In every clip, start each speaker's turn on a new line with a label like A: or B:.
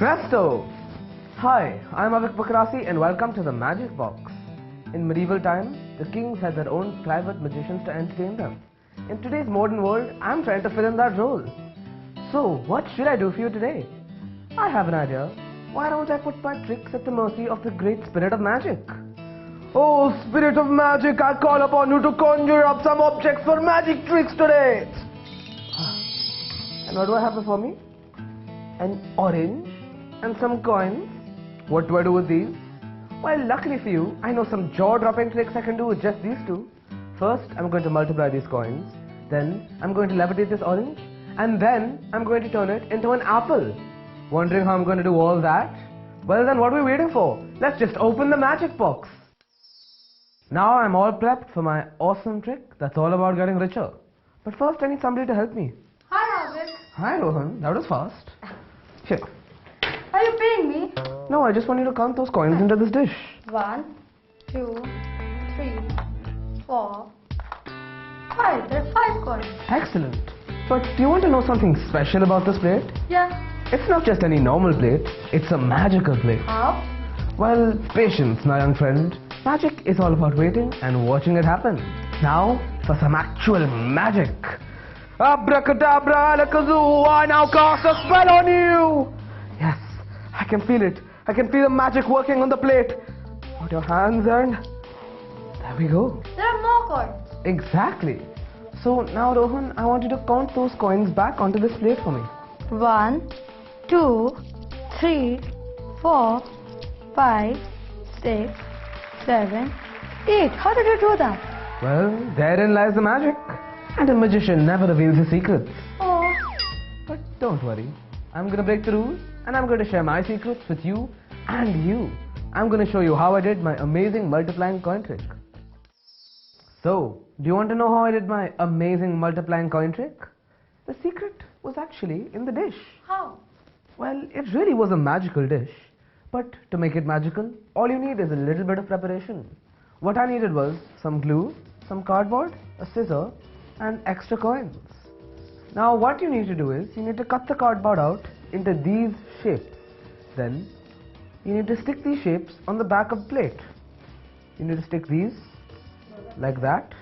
A: Presto! Hi, I'm Avik Bakrasi and welcome to the Magic Box. In medieval times, the kings had their own private magicians to entertain them. In today's modern world, I'm trying to fill in that role. So, what should I do for you today? I have an idea. Why don't I put my tricks at the mercy of the great spirit of magic? Oh, spirit of magic, I call upon you to conjure up some objects for magic tricks today. And what do I have before me? An orange and some coins. What do I do with these? Well, luckily for you, I know some jaw-dropping tricks I can do with just these two. First, I'm going to multiply these coins. Then, I'm going to levitate this orange. And then, I'm going to turn it into an apple. Wondering how I'm going to do all that? Well then, what are we waiting for? Let's just open the magic box. Now I'm all prepped for my awesome trick that's all about getting richer. But first, I need somebody to help me.
B: Hi, Avik.
A: Hi Rohan, that was fast. Here.
B: Are you paying me?
A: No, I just want you to count those coins into this dish.
B: 1, 2, 3, 4, 5. There's 5 coins.
A: Excellent. But do you want to know something special about this plate?
B: Yeah.
A: It's not just any normal plate, it's a magical plate.
B: How?
A: Well, patience, my young friend. Magic is all about waiting and watching it happen. Now, for some actual magic. Abracadabra, alakazoo, I now cast a spell on you! Yes, I can feel it. I can feel the magic working on the plate. Put your hands and... there we go.
B: There are more coins.
A: Exactly. So now, Rohan, I want you to count those coins back onto this plate for me.
B: 1, 2, 3, 4, 5, 6, 7, 8. How did you do that?
A: Well, therein lies the magic. And a magician never reveals his secrets.
B: Oh.
A: But don't worry. I'm going to break the rules and I'm going to share my secrets with you and you. I'm going to show you how I did my amazing multiplying coin trick. So, do you want to know how I did my amazing multiplying coin trick? The secret was actually in the dish.
B: How?
A: Well, it really was a magical dish. But to make it magical, all you need is a little bit of preparation. What I needed was some glue, some cardboard, a scissor, and extra coins. Now what you need to do is, you need to cut the cardboard out into these shapes. Then, you need to stick these shapes on the back of the plate. You need to stick these like that.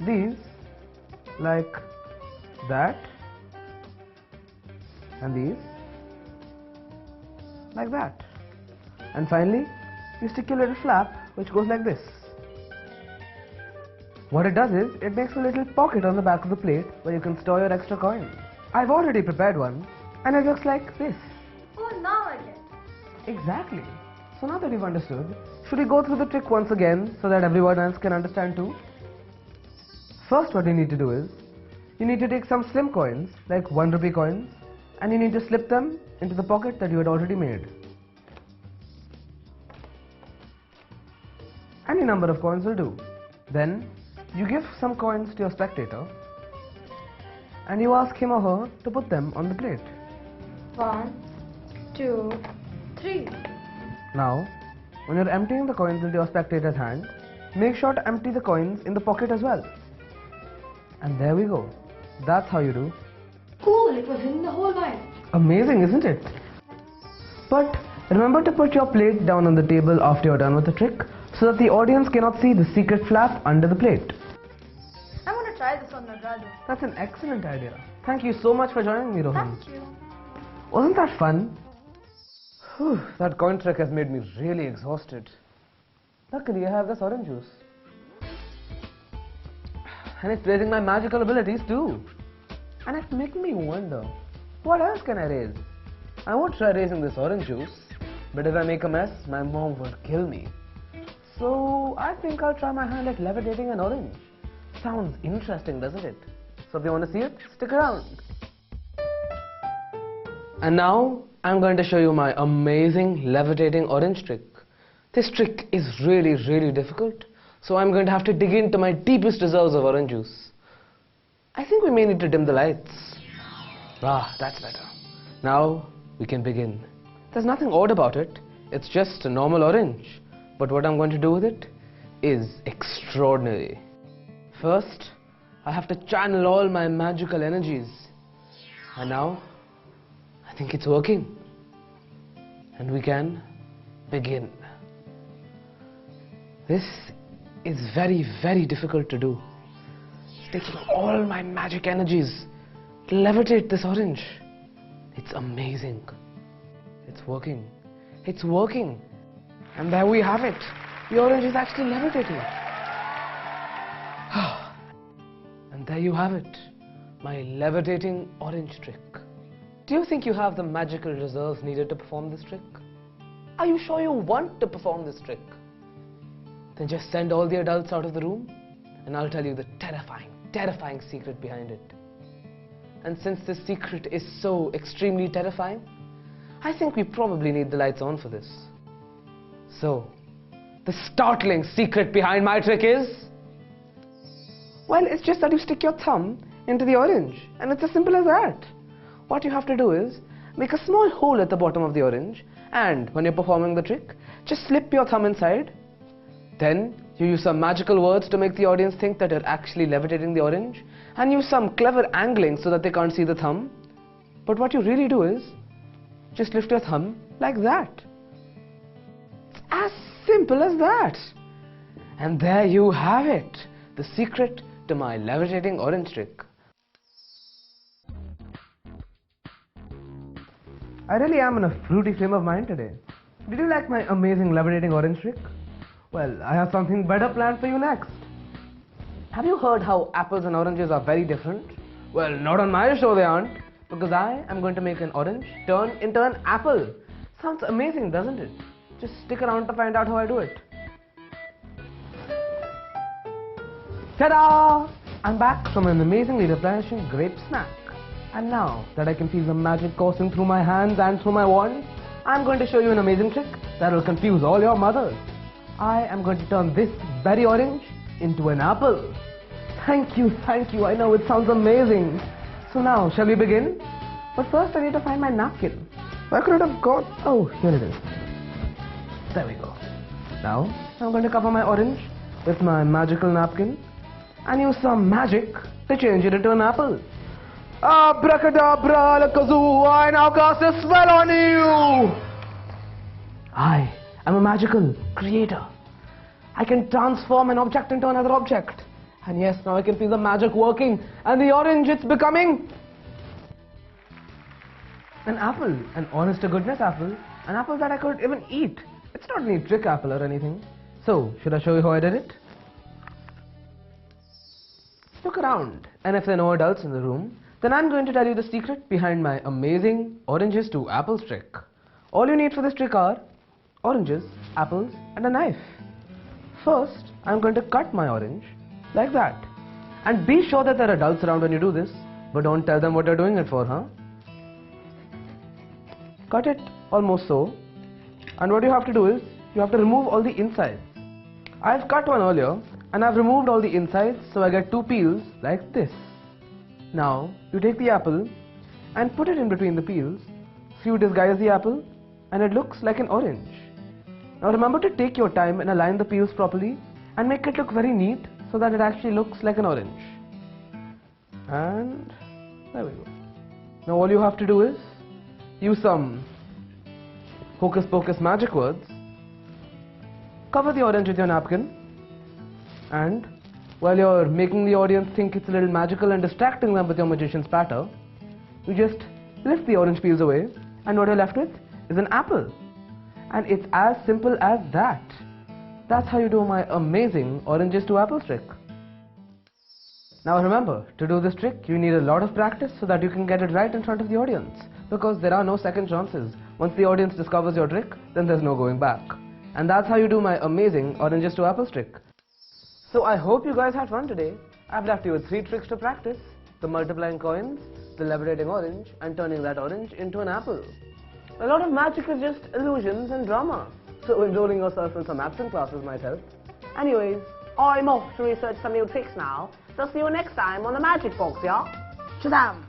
A: These like that. And these like that. And finally, you stick your little flap which goes like this. What it does is, it makes a little pocket on the back of the plate where you can store your extra coins. I've already prepared one and it looks like this.
B: Oh, now I get it.
A: Exactly. So now that you've understood, should we go through the trick once again so that everyone else can understand too? First, what you need to do is, you need to take some slim coins, like 1 rupee coins, and you need to slip them into the pocket that you had already made. Any number of coins will do. Then, you give some coins to your spectator and you ask him or her to put them on the plate.
B: 1, 2, 3.
A: Now, when you're emptying the coins into your spectator's hand, make sure to empty the coins in the pocket as well. And there we go. That's how you do.
B: Cool, it was in the whole line.
A: Amazing, isn't it? But remember to put your plate down on the table after you're done with the trick so that the audience cannot see the secret flap under the plate.
B: I'm going to try this on my brother.
A: That's an excellent idea. Thank you so much for joining me, Rohan.
B: Thank you.
A: Wasn't that fun? Whew, that coin trick has made me really exhausted. Luckily, I have this orange juice. And it's raising my magical abilities too. And it's making me wonder, what else can I raise? I won't try raising this orange juice, but if I make a mess, my mom will kill me. So I think I'll try my hand at levitating an orange. Sounds interesting, doesn't it? So if you want to see it, stick around. And now I'm going to show you my amazing levitating orange trick. This trick is really difficult, so I'm going to have to dig into my deepest reserves of orange juice. I think we may need to dim the lights. Ah, that's better. Now we can begin. There's nothing odd about it. It's just a normal orange. But what I'm going to do with it is extraordinary. First, I have to channel all my magical energies. And now, I think it's working. And we can begin. This is very, very difficult to do. It's taking all my magic energies to levitate this orange. It's amazing. It's working. It's working. And there we have it. The orange is actually levitating. And there you have it. My levitating orange trick. Do you think you have the magical reserves needed to perform this trick? Are you sure you want to perform this trick? Then just send all the adults out of the room and I'll tell you the terrifying, terrifying secret behind it. And since this secret is so extremely terrifying, I think we probably need the lights on for this. So, the startling secret behind my trick is... well, it's just that you stick your thumb into the orange, and it's as simple as that. What you have to do is make a small hole at the bottom of the orange, and when you're performing the trick, just slip your thumb inside. Then you use some magical words to make the audience think that you're actually levitating the orange, and use some clever angling so that they can't see the thumb. But what you really do is just lift your thumb like that. It's as simple as that. And there you have it, the secret to my levitating orange trick. I really am in a fruity frame of mind today. Did you like my amazing levitating orange trick? Well, I have something better planned for you next. Have you heard how apples and oranges are very different? Well, not on my show they aren't, because I am going to make an orange turn into an apple. Sounds amazing, doesn't it? Just stick around to find out how I do it. Ta-da! I'm back from an amazingly replenishing grape snack. And now that I can feel the magic coursing through my hands and through my wand, I'm going to show you an amazing trick that will confuse all your mothers. I am going to turn this very orange into an apple. Thank you, I know it sounds amazing. So now, shall we begin? But first I need to find my napkin. Where could it have gone? Oh, here it is. There we go. Now, I'm going to cover my orange with my magical napkin and use some magic to change it into an apple. Abracadabra, alakazoo, I now cast a spell on you! I am a magical creator. I can transform an object into another object. And yes, now I can feel the magic working. And the orange, it's becoming an apple. An honest to goodness apple. An apple that I could even eat. It's not any trick apple or anything. So, should I show you how I did it? Look around. And if there are no adults in the room, then I'm going to tell you the secret behind my amazing oranges to apples trick. All you need for this trick are oranges, apples, and a knife. First, I'm going to cut my orange like that. And be sure that there are adults around when you do this, but don't tell them what you're doing it for, huh? Cut it almost so. And what you have to do is, you have to remove all the insides. I've cut one earlier, and I've removed all the insides, so I get two peels like this. Now, you take the apple and put it in between the peels, so you disguise the apple and it looks like an orange. Now remember to take your time and align the peels properly and make it look very neat so that it actually looks like an orange. And there we go. Now all you have to do is use some hocus pocus magic words, cover the orange with your napkin, and while you're making the audience think it's a little magical and distracting them with your magician's patter, you just lift the orange peels away and what you're left with is an apple. And it's as simple as that. That's how you do my amazing oranges to apples trick. Now remember, to do this trick you need a lot of practice so that you can get it right in front of the audience. Because there are no second chances. Once the audience discovers your trick, then there's no going back. And that's how you do my amazing oranges to apples trick. So I hope you guys had fun today. I've left you with 3 tricks to practice: the multiplying coins, the levitating orange, and turning that orange into an apple. A lot of magic is just illusions and drama, so enrolling yourself in some absent classes might help.
C: Anyways, I'm off to research some new tricks now, so see you next time on the Magic Box, yeah? Shazam!